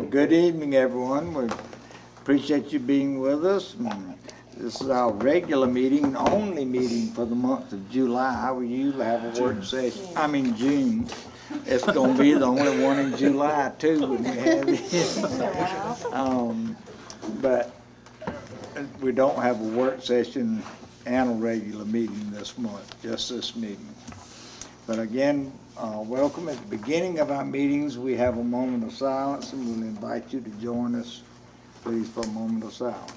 Good evening, everyone. We appreciate you being with us. This is our regular meeting, only meeting for the month of July. We usually have a work session, June. It's gonna be the only one in July too when we have it. But we don't have a work session and a regular meeting this month, just this meeting. But again, welcome. At the beginning of our meetings, we have a moment of silence, and we'll invite you to join us, please, for a moment of silence.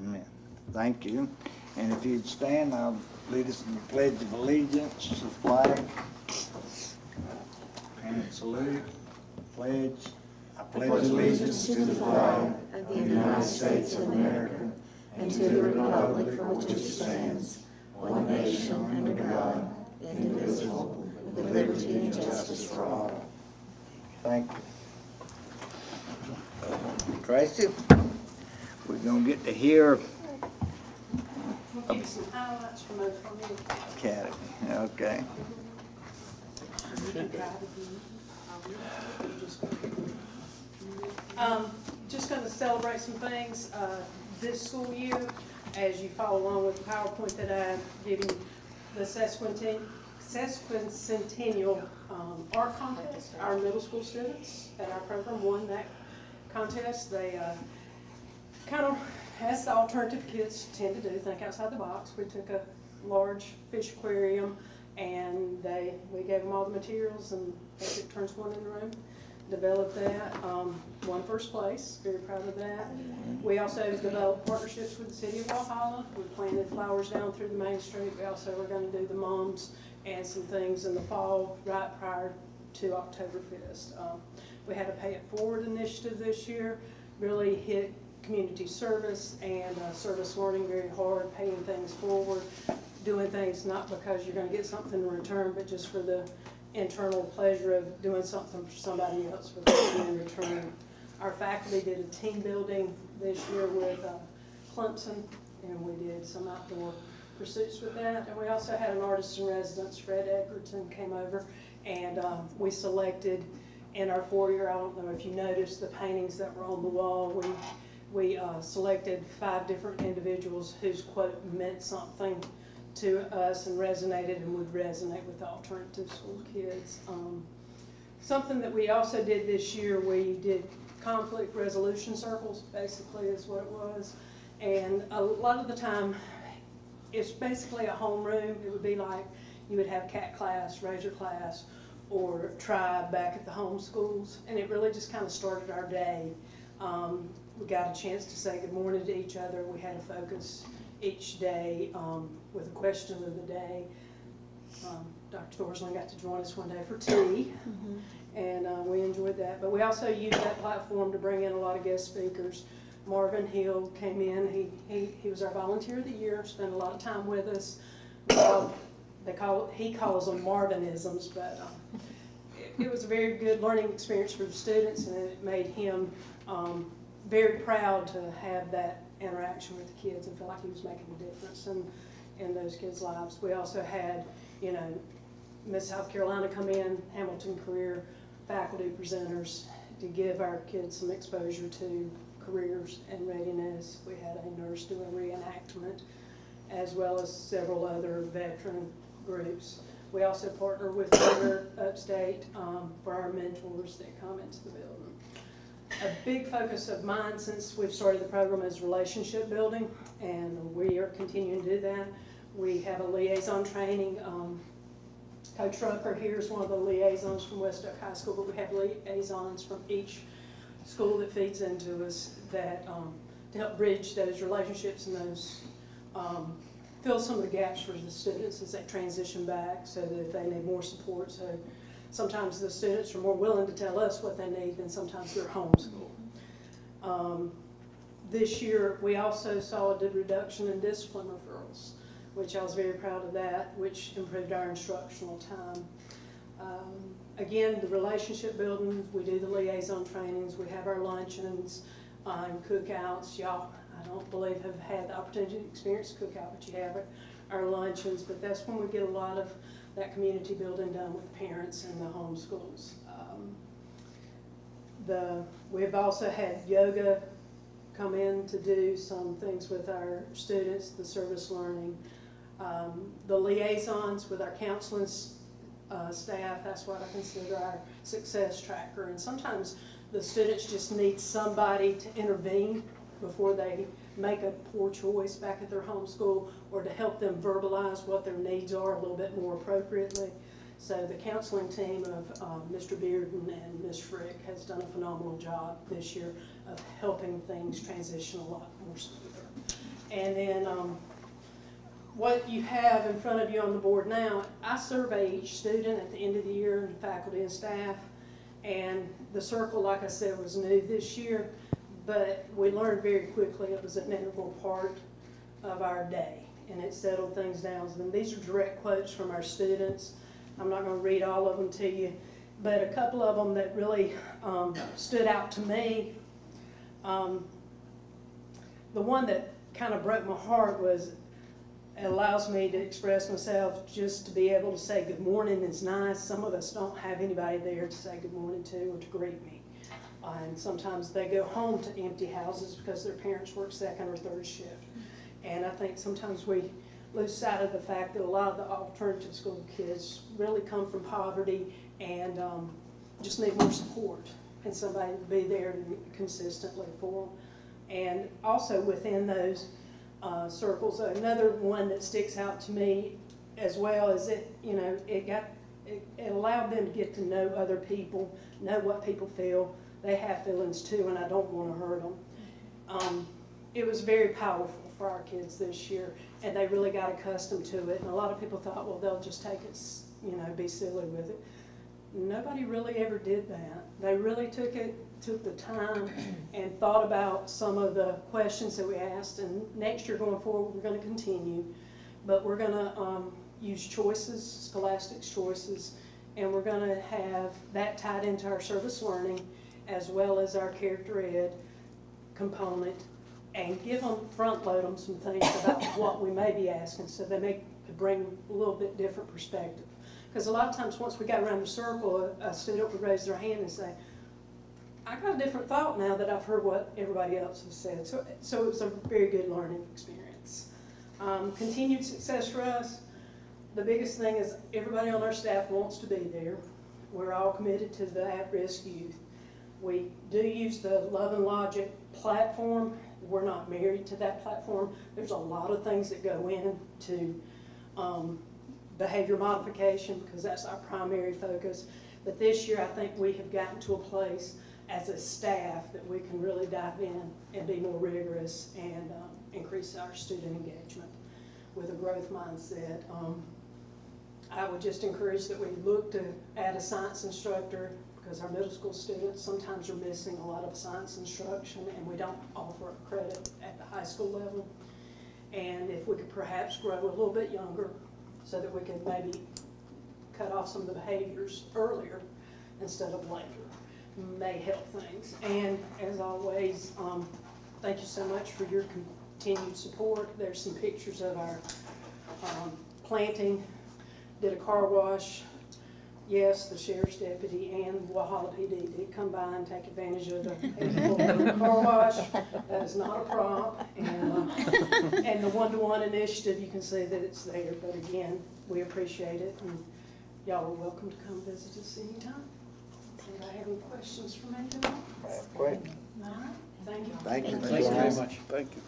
Amen. Thank you. And if you'd stand, I'll lead us in the Pledge of Allegiance to the flag. And salute, pledge. I pledge allegiance to the flag of the United States of America and to the republic for which it stands, one nation under God, indivisible, with liberty and justice for all. Thank you. Tracy, we're going to get to hear We'll give you some highlights from those Academy. Okay. Just going to celebrate some things this school year. As you follow along with the PowerPoint that I'm giving, the sesquicentennial art contest. Our middle school students at our program won that contest. They kind of, as the alternative kids tend to do, think outside the box. We took a large fish aquarium and we gave them all the materials, and as it turns one in the room, developed that, won first place, very proud of that. We also developed partnerships with the city of Walhalla. We planted flowers down through the main street. We also were going to do the moms and some things in the fall right prior to Oktoberfest. We had a Pay It Forward initiative this year, really hit community service and service learning very hard, paying things forward, doing things not because you're going to get something in return, but just for the internal pleasure of doing something for somebody else for something in return. Our faculty did a team building this year with Clemson, and we did some outdoor pursuits with that. And we also had an artist in residence, Fred Edgerton, came over, and we selected in our foyer, I don't know if you noticed the paintings that were on the wall, we selected 5 different individuals whose quote meant something to us and resonated and would resonate with the alternative school kids. Something that we also did this year, we did conflict resolution circles, basically is what it was. And a lot of the time, it's basically a homeroom. It would be like you would have cat class, Razor class, or tribe back at the home schools. And it really just kind of started our day. We got a chance to say good morning to each other. We had a focus each day with a question of the day. Dr. Thorsland got to join us one day for tea, and we enjoyed that. But we also used that platform to bring in a lot of guest speakers. Marvin Hill came in. He was our volunteer of the year, spent a lot of time with us. He calls them Marvinisms, but it was a very good learning experience for the students, and it made him very proud to have that interaction with the kids and feel like he was making a difference in those kids' lives. We also had, Miss South Carolina come in, Hamilton career faculty presenters to give our kids some exposure to careers and readiness. We had a nurse do a reenactment, as well as several other veteran groups. We also partner with Further Upstate for our mentors that come into the building. A big focus of mine since we've started the program is relationship building, and we are continuing to do that. We have a liaison training. Coach Rucker here is one of the liaisons from West Oak High School, but we have liaisons from each school that feeds into us that to help bridge those relationships and those fill some of the gaps for the students as they transition back, so that if they need more support. So sometimes the students are more willing to tell us what they need than sometimes their homeschool. This year we also saw a reduction in discipline referrals, which I was very proud of that, which improved our instructional time. Again, the relationship building, we do the liaison trainings, we have our luncheons, cookouts. Y'all, I don't believe have had the opportunity to experience cookout, but you have it, our luncheons. But that's when we get a lot of that community building done with parents in the homeschools. We've also had yoga come in to do some things with our students, the service learning. The liaisons with our counseling staff, that's what I consider our success tracker. And sometimes the students just need somebody to intervene before they make a poor choice back at their home school, or to help them verbalize what their needs are a little bit more appropriately. So the counseling team of Mr. Bearden and Ms. Frick has done a phenomenal job this year of helping things transition a lot more smoother. And then what you have in front of you on the board now, I survey each student at the end of the year, and faculty and staff. And the circle, like I said, was new this year, but we learned very quickly it was an integral part of our day, and it settled things down. And these are direct quotes from our students. I'm not going to read all of them to you, but a couple of them that really stood out to me. The one that kind of broke my heart was, it allows me to express myself, just to be able to say good morning is nice. Some of us don't have anybody there to say good morning to or to greet me. And sometimes they go home to empty houses because their parents work second or third shift. And I think sometimes we lose sight of the fact that a lot of the alternative school kids really come from poverty and just need more support and somebody to be there consistently for them. And also within those circles, another one that sticks out to me as well is it allowed them to get to know other people, know what people feel. They have feelings too, and I don't want to hurt them. It was very powerful for our kids this year, and they really got accustomed to it. And a lot of people thought, well, they'll just take it, be silly with it. Nobody really ever did that. They really took the time and thought about some of the questions that we asked. And next year going forward, we're going to continue, but we're going to use choices, scholastics choices, and we're going to have that tied into our service learning as well as our character ed component, and give them, front load them some things about what we may be asking, so they may bring a little bit different perspective. Because a lot of times once we got around the circle, a student would raise their hand and say, I got a different thought now that I've heard what everybody else has said. So it was a very good learning experience. Continued success for us, the biggest thing is everybody on our staff wants to be there. We're all committed to the at-risk youth. We do use the Love and Logic platform. We're not married to that platform. There's a lot of things that go into behavior modification, because that's our primary focus. But this year I think we have gotten to a place as a staff that we can really dive in and be more rigorous and increase our student engagement with a growth mindset. I would just encourage that we look to add a science instructor, because our middle school students sometimes are missing a lot of science instruction, and we don't offer credit at the high school level. And if we could perhaps grow a little bit younger, so that we could maybe cut off some of the behaviors earlier instead of later, may help things. And as always, thank you so much for your continued support. There's some pictures of our planting, did a car wash. Yes, the sheriff's deputy and Walhalla PD did come by and take advantage of the car wash. That is not a prop. And the one-to-one initiative, you can see that it's there. But again, we appreciate it, and y'all are welcome to come visit us anytime. Anybody have any questions for me today? Great. All right. Thank you. Thank you. Thank you very much. Thank you.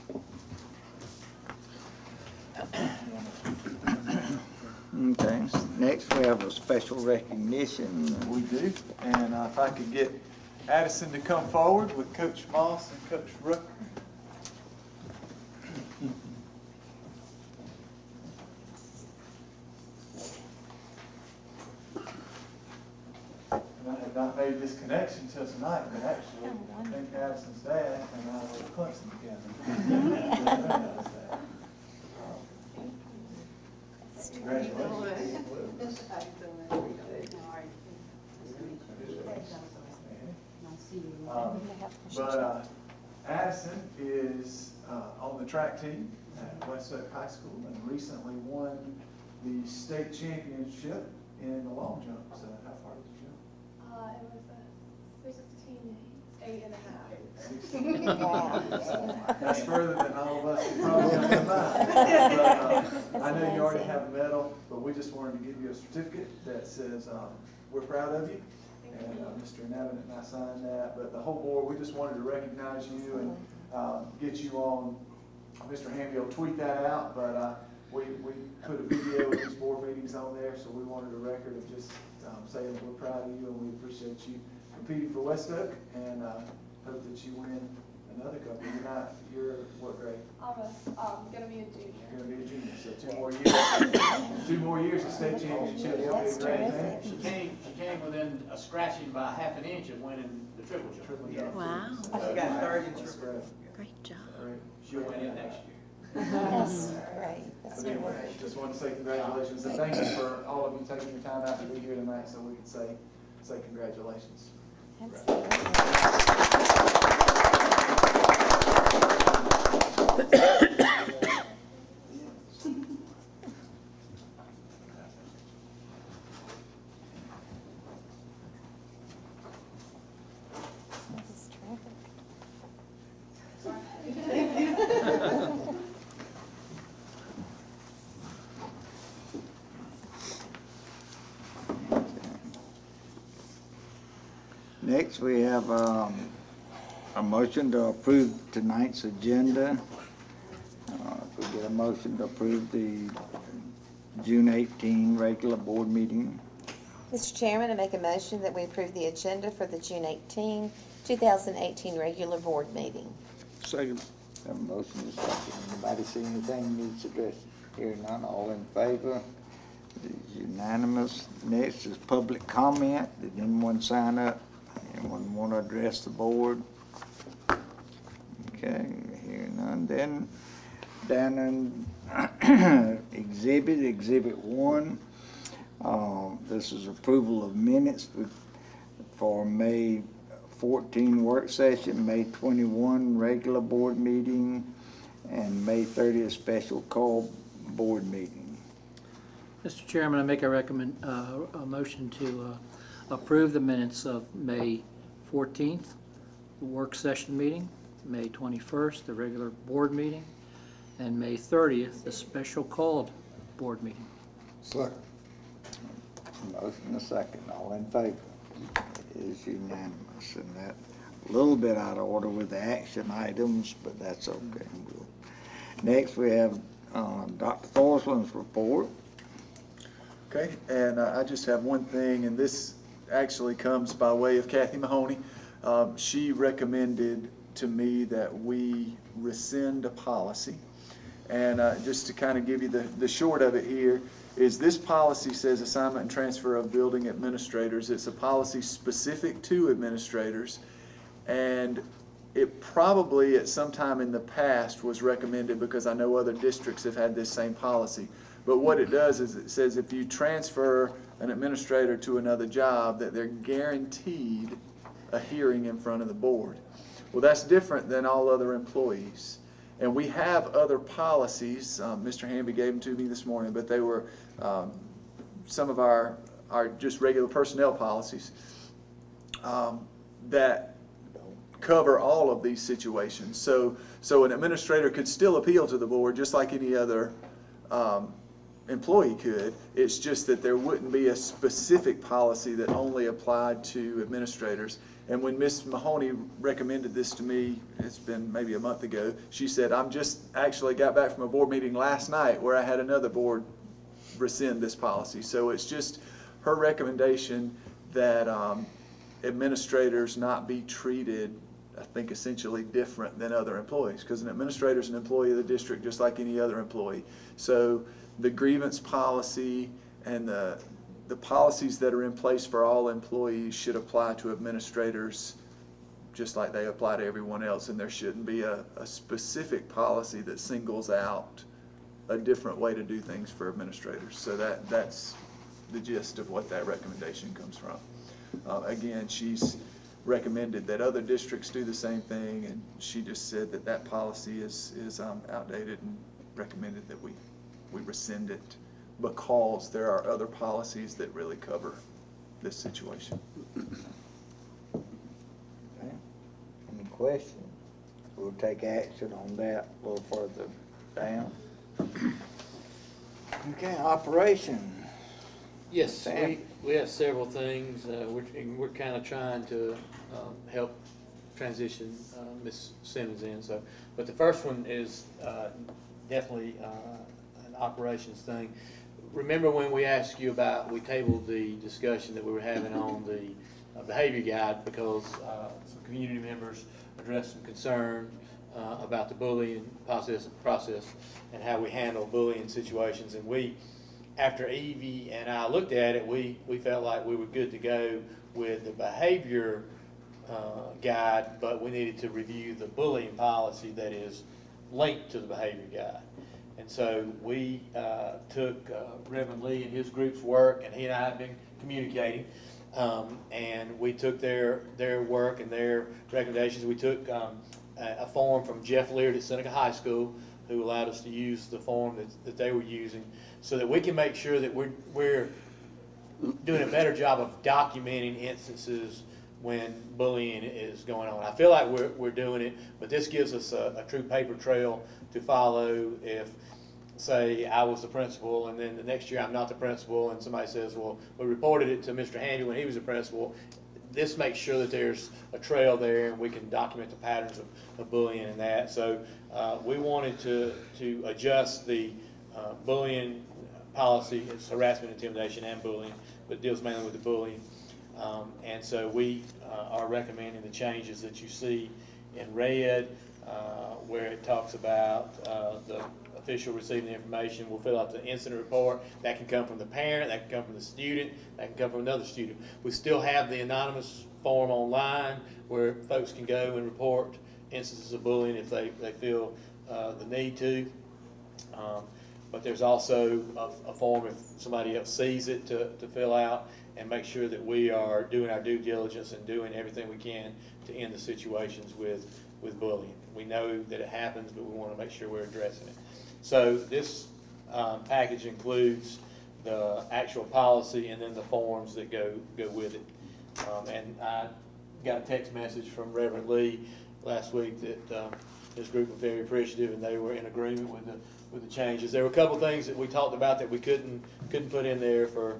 Okay, next we have a special recognition. We do, and if I could get Addison to come forward with Coach Moss and Coach Rucker. And I had not made this connection till tonight, but actually, I think Addison's dad and I were at Clemson together. Congratulations. But Addison is on the track team at West Oak High School and recently won the state championship in the long jump. So how far did you jump? It was 16.8. That's further than all of us could probably jump combined. But, I know you already have a medal, but we just wanted to give you a certificate that says we're proud of you. And Mr. Nevin and I signed that, but the whole board, we just wanted to recognize you and get you on. Mr. Hamby will tweet that out, but we put a video of these board meetings on there, so we wanted a record of just saying we're proud of you and we appreciate you competing for West Oak, and hope that you win another couple. You're what grade? I'm gonna be a junior. You're gonna be a junior, so 2 more years. 2 more years of state championship. You'll be a great man. She came within a scratching by half an inch of winning the triple jump. Wow. She got third in triple. Great job. She'll win it next year. That's great. That's But anyway, terrific. just want to say congratulations, and thank you for all of you taking your time out to be here tonight so we can say congratulations. That's terrific. Next, we have a motion to approve tonight's agenda. If we get a motion to approve the June 18 regular board meeting. Mr. Chairman, I make a motion that we approve the agenda for the June 18, 2018 regular board meeting. Second. Have a motion to second. Anybody see anything needs addressed? Here none, all in favor? It is unanimous. Next is public comment. Did anyone sign up? Anyone want to address the board? Okay, here none. Then down in Exhibit 1. This is approval of minutes for May 14 work session, May 21 regular board meeting, and May 30th special call board meeting. Mr. Chairman, I make a motion to approve the minutes of May 14th, the work session meeting, May 21st, the regular board meeting, and May 30th, the special called board meeting. Second. Motion and a second. All in favor? It is unanimous. And that a little bit out of order with the action items, but that's okay. Next, we have Dr. Forsland's report. Okay, and I just have one thing, and this actually comes by way of Kathy Mahoney. She recommended to me that we rescind a policy. And just to kind of give you the short of it here, is this policy says assignment and transfer of building administrators. It's a policy specific to administrators, and it probably at some time in the past was recommended because I know other districts have had this same policy. But what it does is it says if you transfer an administrator to another job, that they're guaranteed a hearing in front of the board. Well, that's different than all other employees. And we have other policies. Mr. Hamby gave them to me this morning, but they were some of our just regular personnel policies that cover all of these situations. So an administrator could still appeal to the board just like any other employee could. It's just that there wouldn't be a specific policy that only applied to administrators. And when Ms. Mahoney recommended this to me, it's been maybe a month ago, she said, I'm just actually got back from a board meeting last night where I had another board rescind this policy. So it's just her recommendation that administrators not be treated, I think, essentially different than other employees, because an administrator is an employee of the district just like any other employee. So the grievance policy and the policies that are in place for all employees should apply to administrators just like they apply to everyone else, and there shouldn't be a specific policy that singles out a different way to do things for administrators. So that's the gist of what that recommendation comes from. Again, she's recommended that other districts do the same thing, and she just said that that policy is outdated and recommended that we rescind it because there are other policies that really cover this situation. Okay. Any questions? We'll take action on that a little further down. Okay, operation. Yes, Sam? we have several things. We're kind of trying to help transition Ms. Simmons in. So, but the first one is definitely an operations thing. Remember when we asked you about, we tabled the discussion that we were having on the behavior guide because some community members addressed some concern about the bullying process and how we handle bullying situations. And we, after Evie and I looked at it, we felt like we were good to go with the behavior guide, but we needed to review the bullying policy that is linked to the behavior guide. And so we took Reverend Lee and his group's work, and he and I have been communicating, and we took their work and their recommendations. We took a form from Jeff Leard at Seneca High School, who allowed us to use the form that they were using, so that we can make sure that we're doing a better job of documenting instances when bullying is going on. I feel like we're doing it, but this gives us a true paper trail to follow if, say, I was the principal and then the next year I'm not the principal and somebody says, well, we reported it to Mr. Handy when he was the principal. This makes sure that there's a trail there and we can document the patterns of bullying and that. So we wanted to adjust the bullying policy. It's harassment, intimidation, and bullying, but it deals mainly with the bullying. And so we are recommending the changes that you see in red, where it talks about the official receiving the information will fill out the incident report. That can come from the parent, that can come from the student, that can come from another student. We still have the anonymous form online where folks can go and report instances of bullying if they feel the need to. But there's also a form if somebody else sees it to fill out, and make sure that we are doing our due diligence and doing everything we can to end the situations with bullying. We know that it happens, but we want to make sure we're addressing it. So this package includes the actual policy and then the forms that go with it. And I got a text message from Reverend Lee last week that his group was very appreciative and they were in agreement with the changes. There were a couple things that we talked about that we couldn't put in there for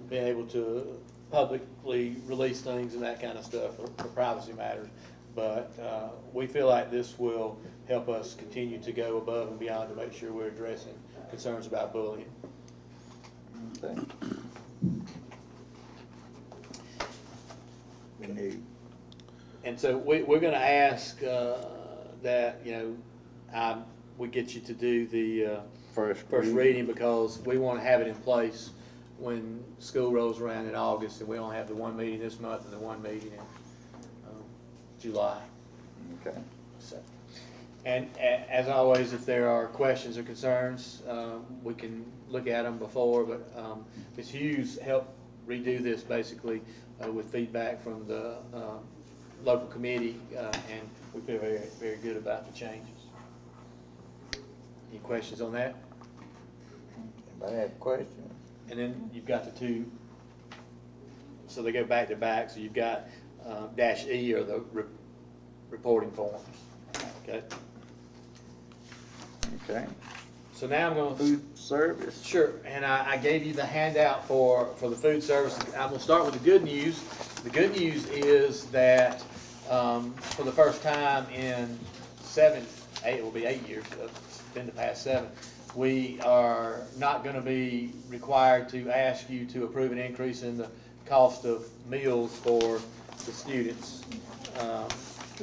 being able to publicly release things and that kind of stuff for privacy matters. But we feel like this will help us continue to go above and beyond to make sure we're addressing concerns about bullying. Okay. We need. And so we're going to ask that, we get you to do the first reading because we want to have it in place when school rolls around in August, and we don't have the one meeting this month and the one meeting in July. Okay. So, and as always, if there are questions or concerns, we can look at them before, but Ms. Hughes helped redo this basically with feedback from the local committee, and we feel very, very good about the changes. Any questions on that? Anybody have questions? And then you've got the two, so they go back to back, so you've got dash E or the reporting forms. Okay. Okay. So now I'm going to Food service. Sure, and I gave you the handout for the food service. I'm going to start with the good news. The good news is that for the first time in 8 years, it's been the past 7, we are not going to be required to ask you to approve an increase in the cost of meals for the students.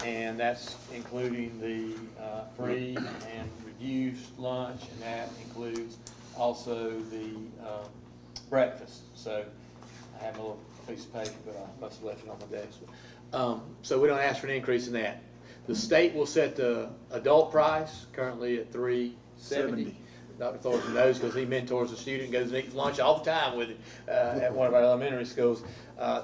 And that's including the free and reduced lunch, and that includes also the breakfast. So I have a little piece of paper, but I must have left it on my desk. So we don't ask for an increase in that. The state will set the adult price, currently at $3.70. Dr. Thorson knows because he mentors a student, goes and eats lunch all the time with him at one of our elementary schools.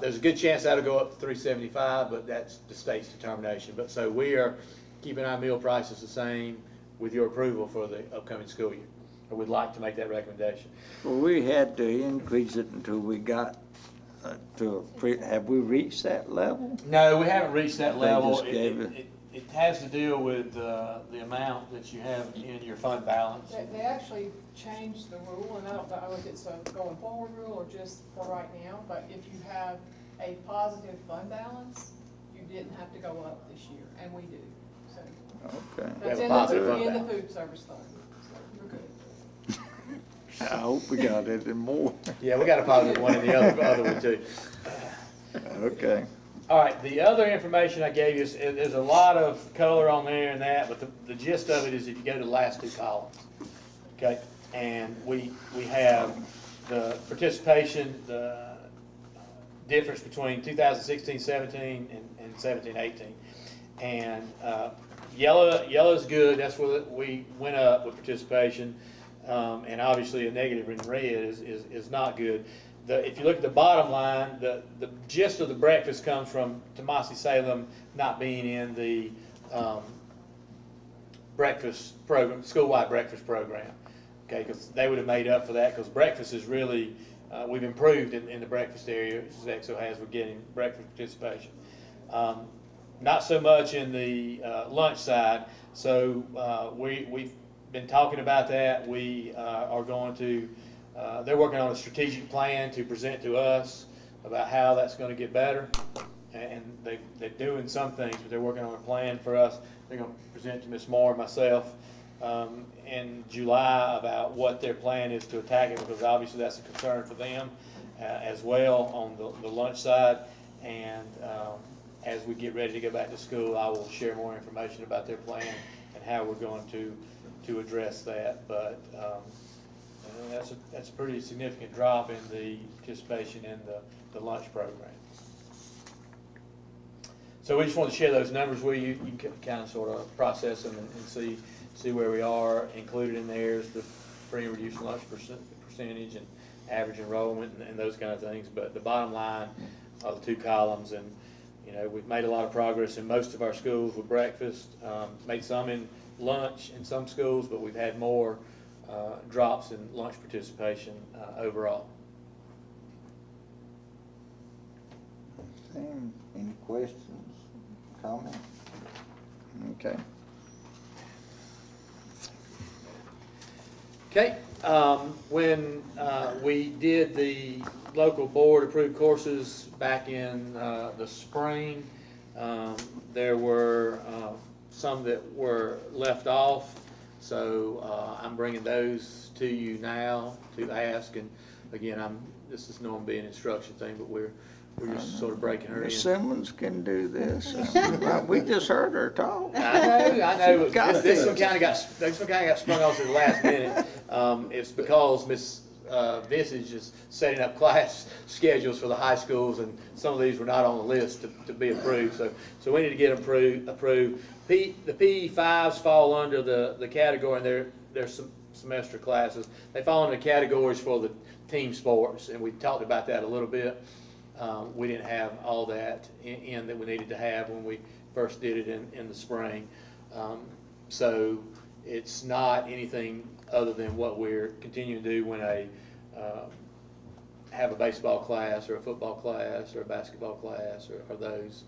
There's a good chance that'll go up to $3.75, but that's the state's determination. But so we are keeping our meal prices the same with your approval for the upcoming school year. Or we'd like to make that recommendation. Well, we had to increase it until we got have we reached that level? No, we haven't reached that They level. just gave it- It has to deal with the amount that you have in your fund balance. They actually changed the rule, and I don't know if it's a going forward rule or just for right now, but if you have a positive fund balance, you didn't have to go up this year, and we do. So Okay. that's a in positive the, fund in the balance. food service fund, so we're good. I hope we got it and more. Yeah, we got a positive one in the other one too. Okay. All right, the other information I gave you, there's a lot of color on there and that, but the gist of it is if you go to the last two columns, okay? And we have the participation, the difference between 2016-17 and 17-18. And yellow is good, that's where we went up with participation. And obviously a negative in red is not good. If you look at the bottom line, the gist of the breakfast comes from Tomasi Salem not being in the breakfast program, school-wide breakfast program. Okay, because they would have made up for that, because breakfast is really, we've improved in the breakfast area, as EXO has, with getting breakfast participation. Not so much in the lunch side, so we've been talking about that. We are going to, they're working on a strategic plan to present to us about how that's going to get better. And they're doing some things, but they're working on a plan for us. They're going to present to Ms. Moore and myself in July about what their plan is to attack it, because obviously that's a concern for them as well on the lunch side. And as we get ready to go back to school, I will share more information about their plan and how we're going to address that. But that's a pretty significant drop in the participation in the lunch program. So we just want to share those numbers with you. You can kind of sort of process them and see where we are. Included in there is the free and reduced lunch percentage and average enrollment and those kind of things. But the bottom line are the two columns, and you know, we've made a lot of progress in most of our schools with breakfast. Made some in lunch in some schools, but we've had more drops in lunch participation overall. Any questions, comments? Okay. Okay, when we did the local board approved courses back in the spring, there were some that were left off, so I'm bringing those to you now to ask. And again, this is Norm being an instruction thing, but we're just sort of breaking her in. Ms. Simmons can do this. We just heard her talk. I know. Got This one this. kind of got sprung off at the last minute. It's because Ms. Visage is setting up class schedules for the high schools, and some of these were not on the list to be approved. So we need to get them approved. The PE5s fall under the category, and they're some semester classes. They fall under categories for the team sports, and we talked about that a little bit. We didn't have all that in that we needed to have when we first did it in the spring. So it's not anything other than what we're continuing to do when have a baseball class or a football class or a basketball class or those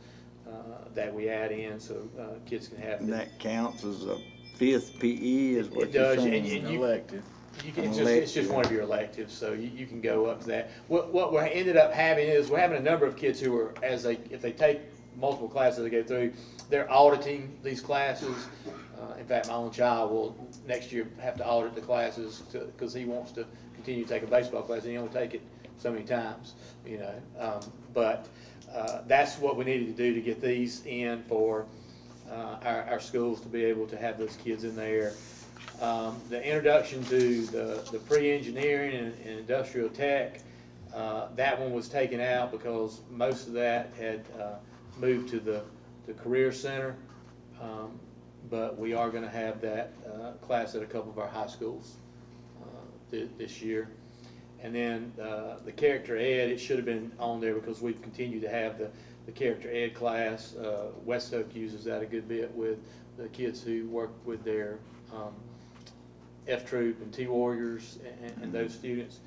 that we add in so kids can have. And that counts as a fifth PE is what It you're does, saying? and you, Elective. it's just one of your electives, so you can go up to that. What we ended up having is we're having a number of kids who are, if they take multiple classes they go through, they're auditing these classes. In fact, my own child will next year have to audit the classes because he wants to continue to take a baseball class, and he only take it so many times, you know. But that's what we needed to do to get these in for our schools to be able to have those kids in there. The introduction to the pre-engineering and industrial tech, that one was taken out because most of that had moved to the Career Center, but we are going to have that class at a couple of our high schools this year. And then the character ed, it should have been on there because we've continued to have the character ed class. West Oak uses that a good bit with the kids who work with their F Troop and T Warriors and those students.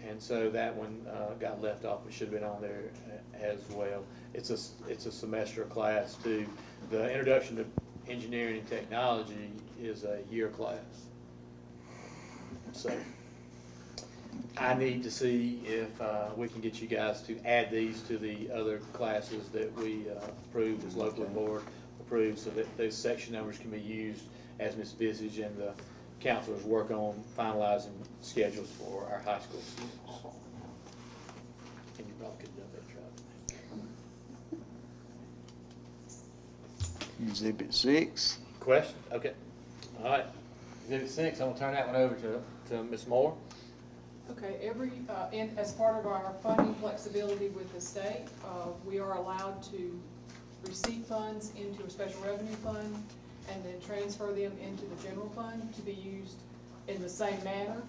And so that one got left off. It should have been on there as well. It's a semester class too. The Introduction to Engineering and Technology is a year class. So I need to see if we can get you guys to add these to the other classes that we approved as local board approved, so that those section numbers can be used as Ms. Visage and the counselors work on finalizing schedules for our high school students. And you probably could have done a better job. Exhibit 6. Question? Okay. All right. Exhibit 6, I'm gonna turn that one over to Ms. Moore. Okay, as part of our funding flexibility with the state, we are allowed to receive funds into a special revenue fund and then transfer them into the general fund to be used in the same manner.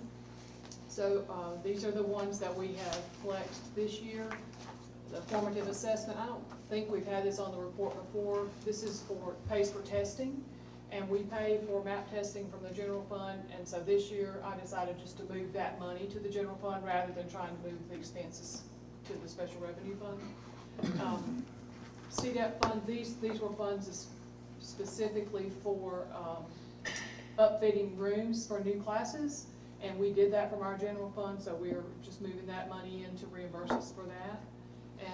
So these are the ones that we have flexed this year. The formative assessment, I don't think we've had this on the report before. This is pays for testing, and we pay for map testing from the general fund. And so this year I decided just to move that money to the general fund rather than trying to move the expenses to the special revenue fund. CDEP fund, these were funds specifically for upfitting rooms for new classes, and we did that from our general fund, so we're just moving that money in to reimburse us for that.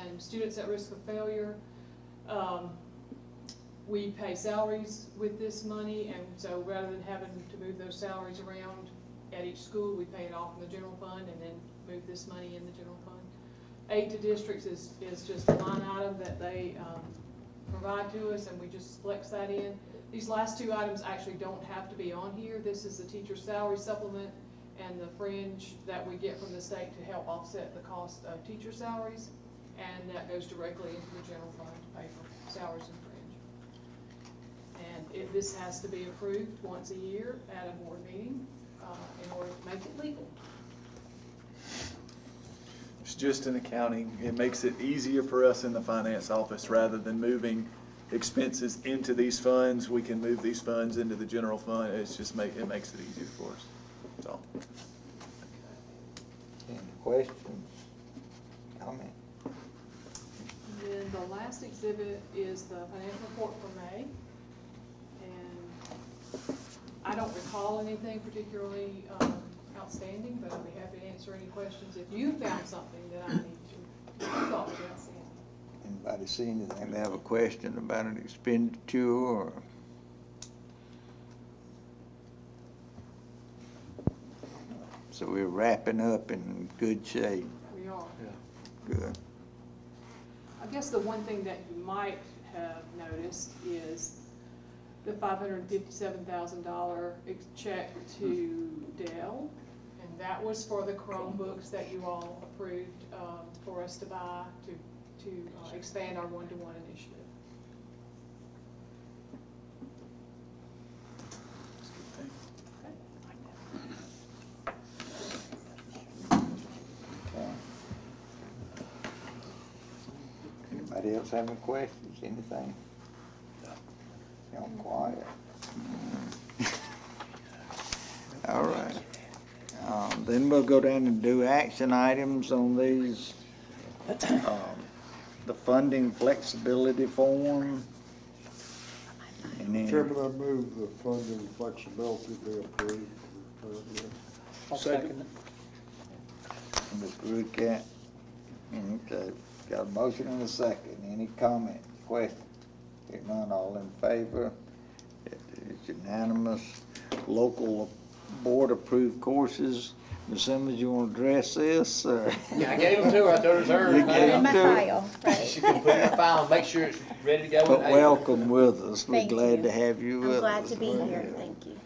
And students at risk of failure, we pay salaries with this money, and so rather than having to move those salaries around at each school, we pay it off in the general fund and then move this money in the general fund. Aid to districts is just a line item that they provide to us, and we just flex that in. These last two items actually don't have to be on here. This is the teacher salary supplement and the fringe that we get from the state to help offset the cost of teacher salaries, and that goes directly into the general fund to pay for salaries and fringe. And this has to be approved once a year at a board meeting in order to make it legal. It's just an accounting. It makes it easier for us in the finance office rather than moving expenses into these funds. We can move these funds into the general fund. It makes it easier for us. That's all. Any questions? Comment? And then the last exhibit is the financial report for May. And I don't recall anything particularly outstanding, but I'll be happy to answer any questions if you found something that I need to thought was outstanding. Anybody see anything? They have a question about an expenditure or? So we're wrapping up in good shape. We are. Good. I guess the one thing that you might have noticed is the $557,000 check to Dell. And that was for the Chromebooks that you all approved for us to buy to expand our one-to-one initiative. Okay. Anybody else have any questions? Anything? Y'all quiet. All right. Then we'll go down and do action items on these. The funding flexibility form. And then Chairman, I move the funding flexibility be approved. I'll second it. Mr. Rucat. Okay, got a motion and a second. Any comment, question? Hearing none, all in favor? It's unanimous. Local board approved courses. Ms. Simmons, you want to address this, or? Yeah, I gave them to her. I told her it's hers. You gave In my them to her? file, right? She can put it in the file and make sure it's ready to go. But in April. welcome with us. We're Thank glad you. to have you with us. I'm glad to be here, thank you.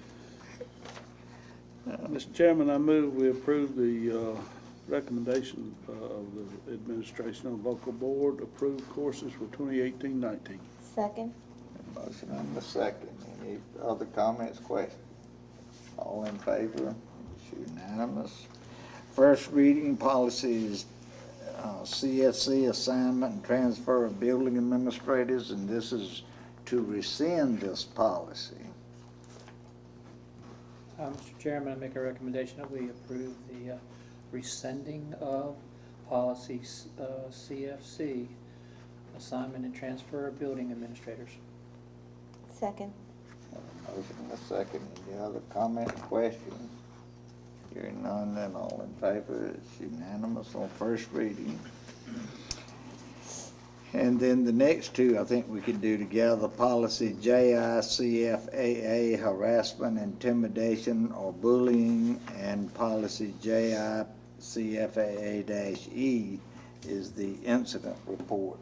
Mr. Chairman, I move we approve the recommendation of the administration of local board approved courses for 2018-19. Second? Motion and a second. Any other comments, questions? All in favor? It's unanimous. First reading policies, CFC assignment and transfer of building administrators, and this is to rescind this policy. Mr. Chairman, I make a recommendation that we approve the rescinding of policy CFC, assignment and transfer of building administrators. Second. Motion and a second. Any other comment or question? Hearing none, then all in favor, it's unanimous on first reading. And then the next two, I think we can do together, policy JICFAA, harassment, intimidation, or bullying, and policy JICFAA-E is the incident report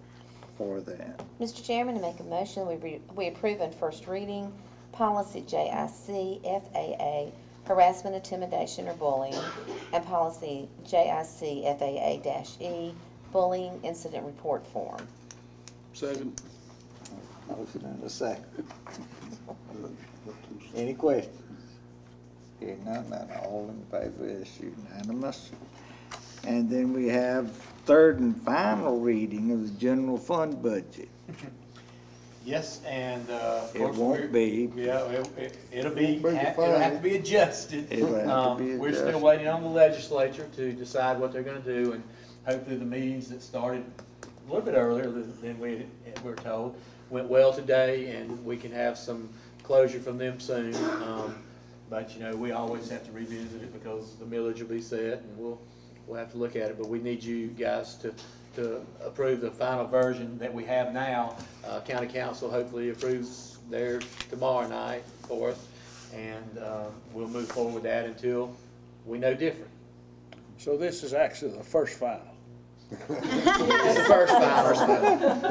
for that. Mr. Chairman, I make a motion we approve on first reading policy JICFAA, harassment, intimidation, or bullying, and policy JICFAA-E, bullying incident report form. Second. Motion and a second. Any questions? Hearing none, then all in favor is unanimous. And then we have third and final reading of the general fund budget. Yes, and, of It course, won't be. Yeah, it'll be, Won't be it'll have to be adjusted. It'll have to be We're still adjusted. waiting on the legislature to decide what they're gonna do, and hopefully the meetings that started a little bit earlier than we were told went well today, and we can have some closure from them soon. But, you know, we always have to revisit it because the millage will be set, and we'll have to look at it, but we need you guys to approve the final version that we have now. County Council hopefully approves theirs tomorrow night for us, and we'll move forward with that until we know different. So this is actually the first final. It's the first final,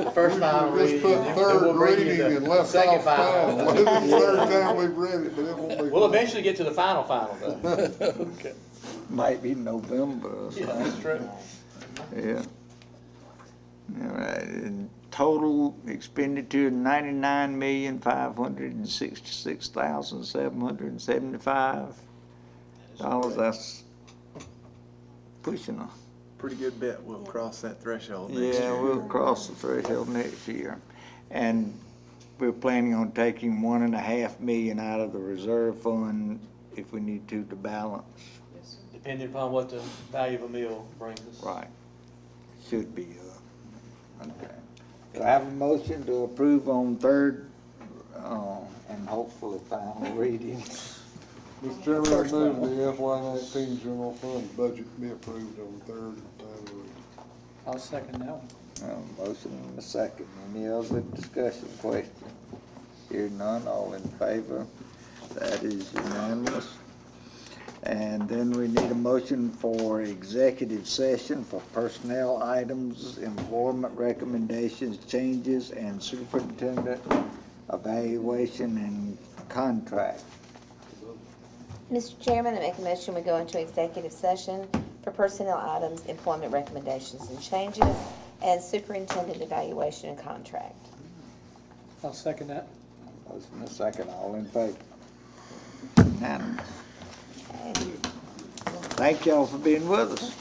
the first final Just reading. put and then third we'll bring you reading the and left second off final. This is the third time we've read it, but it won't be. We'll eventually get to the final though. Okay. Might be November or Yeah, something. that's true. Yeah. All right, and total expenditure, $99,566,775. That's pushing a. Pretty good bet we'll cross that threshold next Yeah, year. we'll cross the threshold next year. And we're planning on taking $1.5 million out of the reserve fund if we need to balance. Yes, sir. Depending upon what the value of a meal brings us. Right. Should be, okay. Do I have a motion to approve on third, and hopefully final reading? Mr. Chairman, I move the FY19 general fund budget be approved on third and final reading. I'll second that one. Motion and a second. Any other discussion, question? Hearing none, all in favor? That is unanimous. And then we need a motion for executive session for personnel items, employment recommendations, changes, and superintendent evaluation and contract. Mr. Chairman, I make a motion we go into executive session for personnel items, employment recommendations and changes, and superintendent evaluation and contract. I'll second that. Motion and a second, all in favor? Unanimous. Thank y'all for being with us.